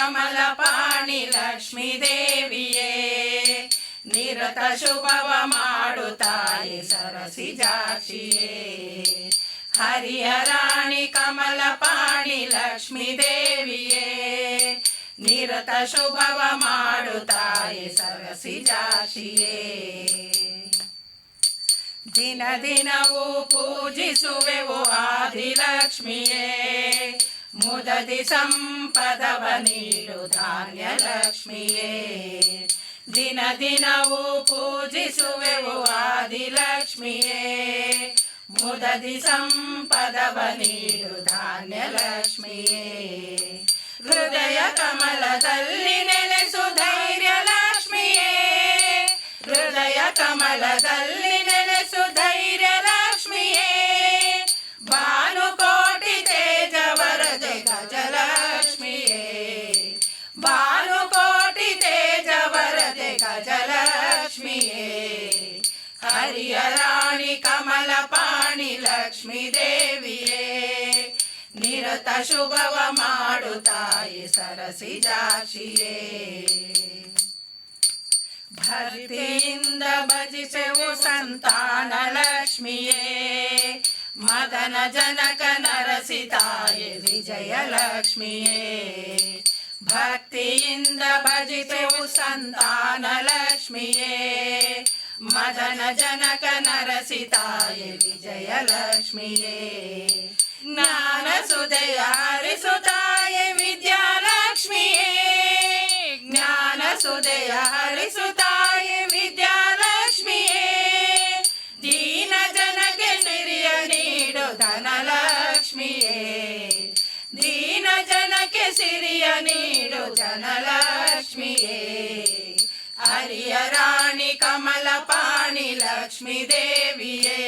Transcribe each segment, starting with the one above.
ಕಮಲಪಾಣಿ ಲಕ್ಷ್ಮೀ ದೇವಿಯೇ ನಿರತ ಶುಭವ ಮಾಡು ತಾಯಿ ಸರಸಿಜಾಕ್ಷಿಯೇ ಹರಿಯ ರಾಣಿ ಕಮಲಪಾಣಿ ಲಕ್ಷ್ಮೀ ದೇವಿಯೇ ನಿರತ ಶುಭವ ಮಾಡು ತಾಯಿ ಸರಸಿಜಾಕ್ಷಿಯೇ ದಿನ ದಿನವೂ ಪೂಜಿಸುವೆವು ಆದಿಲಕ್ಷ್ಮಿಯೇ ಮುದದಿ ಸಂಪದವ ನೀಡು ಧಾನ್ಯ ಲಕ್ಷ್ಮಿಯೇ ದಿನ ದಿನವೂ ಪೂಜಿಸುವೆವು ಆದಿಲಕ್ಷ್ಮಿಯೇ ಮುದದಿ ಸಂಪದವ ನೀಡು ಧಾನ್ಯ ಲಕ್ಷ್ಮಿಯೇ ಹೃದಯ ಕಮಲದಲ್ಲಿ ನೆಲೆಸು ಧೈರ್ಯ ಲಕ್ಷ್ಮಿಯೇ ಹೃದಯ ಕಮಲದಲ್ಲಿ ನೆಲೆಸು ಧೈರ್ಯ ಲಕ್ಷ್ಮಿಯೇ ಭಾನುಕೋಟಿ ತೇಜ ವರದೆ ಗಜಲಕ್ಷ್ಮಿಯೇ ಭಾನುಕೋಟಿ ತೇಜ ವರದೆ ಗಜಲಕ್ಷ್ಮಿಯೇ ಹರಿಯ ರಾಣಿ ಕಮಲಪಾಣಿ ಲಕ್ಷ್ಮೀ ದೇವಿಯೇ ನಿರತ ಶುಭವ ಮಾಡು ತಾಯಿ ಸರಸಿಜಾಕ್ಷಿಯೇ ಭಕ್ತಿಯಿಂದ ಭಜಿಸೆವು ಸಂತಾನ ಲಕ್ಷ್ಮಿಯೇ ಮದನ ಜನಕ ನರಸಿ ತಾಯಿ ವಿಜಯ ಲಕ್ಷ್ಮಿಯೇ ಭಕ್ತಿಯಿಂದ ಭಜಿಸೆವು ಸಂತಾನ ಲಕ್ಷ್ಮಿಯೇ ಮದನ ಜನಕ ನರಸಿ ತಾಯಿ ವಿಜಯ ಲಕ್ಷ್ಮಿಯೇ ಜ್ಞಾನ ಸುದಯ ಹರಿಸು ತಾಯಿ ವಿದ್ಯಾಲಕ್ಷ್ಮಿಯೇ ಜ್ಞಾನ ಸುದಯ ಹರಿಸು ತಾಯಿ ವಿದ್ಯಾಲಕ್ಷ್ಮಿಯೇ ದೀನ ಜನಕ್ಕೆ ಸಿರಿಯ ನೀಡು ಧನಲಕ್ಷ್ಮಿಯೇ ದೀನ ಜನಕ್ಕೆ ಸಿರಿಯ ನೀಡು ಧನಲಕ್ಷ್ಮಿಯೇ ಹರಿಯ ರಾಣಿ ಕಮಲಪಾಣಿ ಲಕ್ಷ್ಮೀ ದೇವಿಯೇ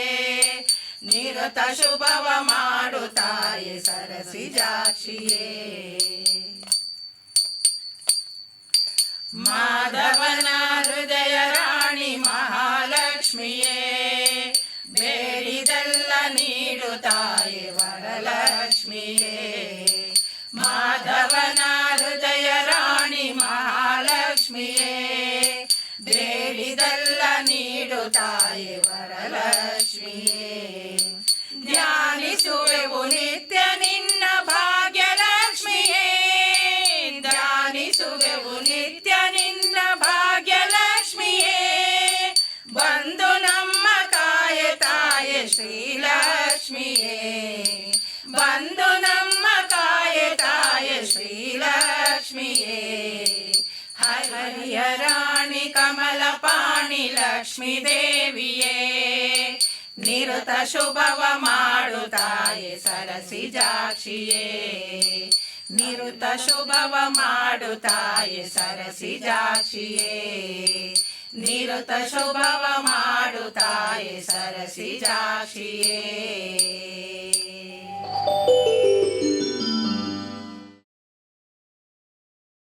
ನಿರತ ಶುಭವ ಮಾಡು ತಾಯಿ ಸರಸಿಜಾಕ್ಷಿಯೇ ಮಾಧವನ ಹೃದಯ ರಾಣಿ ಮಹಾಲಕ್ಷ್ಮಿಯೇ ಬೇಡಿದೆಲ್ಲ ನೀಡು ತಾಯಿ ವರಲಕ್ಷ್ಮಿಯೇ ಮಾಧವನ ಹೃದಯ ರಾಣಿ ಮಹಾಲಕ್ಷ್ಮಿಯೇ ಬೇಡಿದೆಲ್ಲ ನೀಡು ತಾಯಿ ವರಲಕ್ಷ್ಮಿಯೇ ಧ್ಯಾನಿಸುವೆವು ನಿತ್ಯ ನಿನ್ನ ಭಾಗ್ಯಲಕ್ಷ್ಮಿಯೇ ಧ್ಯಾನಿಸುವೆವು ನಿತ್ಯ ನಿನ್ನ ಭಾಗ್ಯಲಕ್ಷ್ಮಿಯೇ ಬಂದು ನಮ್ಮ ಕಾಯ ತಾಯಿ ಶ್ರೀಲಕ್ಷ್ಮಿಯೇ ಬಂದು ನಮ್ಮ ಕಾಯ ತಾಯಿ ಶ್ರೀಲಕ್ಷ್ಮಿಯೇ ಹರಿಯ ರಾಣಿ ಕಮಲಪಾಣಿ ಲಕ್ಷ್ಮೀ ದೇವಿಯೇ ನಿರತ ಶುಭವ ಮಾಡು ತಾಯಿ ಸರಸಿಜಾಕ್ಷಿಯೇ ನಿರುತ ಶುಭವ ಮಾಡು ತಾಯಿ ಸರಸಿಜಾಕ್ಷಿಯೇ ನಿರುತ ಶುಭವ ಮಾಡು ತಾಯಿ ಸರಸಿಜಾಕ್ಷಿಯೇ